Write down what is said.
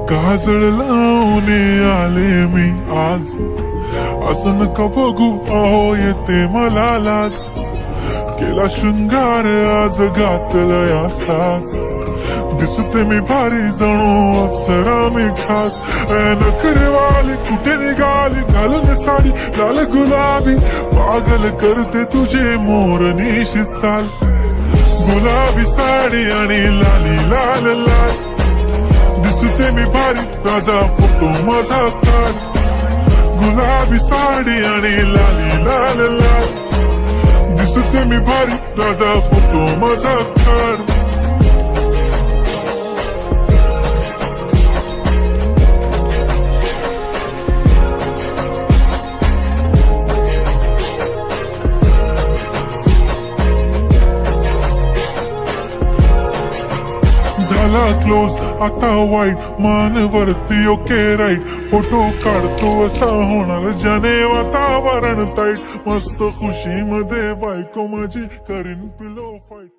काजळ लावून आले मी आज, असं नका बघू अहो येते मला लाज. केला शृंगार आज घातलंय असाच, दिसते मी भारी जणू अप्सरा मी खास. नखरेवाली कुठे निघाली घालून साडी लाल गुलाबी, पागल करते तुझे मोरनीशी चाल. गुलाबी साडी आणि लाली लाल लाल, दिसते मी भारी राजा फोटो माझा काढ. गुलाबी साडी आणि लाली लाल लाल, दिसते मी भारी राजा फोटो माझा काढ. झाला क्लोज आता वाईट, मान वरती ओके राईट. फोटो काढतो असा होणार ज्याने वातावरण ताईट. मस्त खुशी मध्ये बायको माझी करीन पिलो फाईट.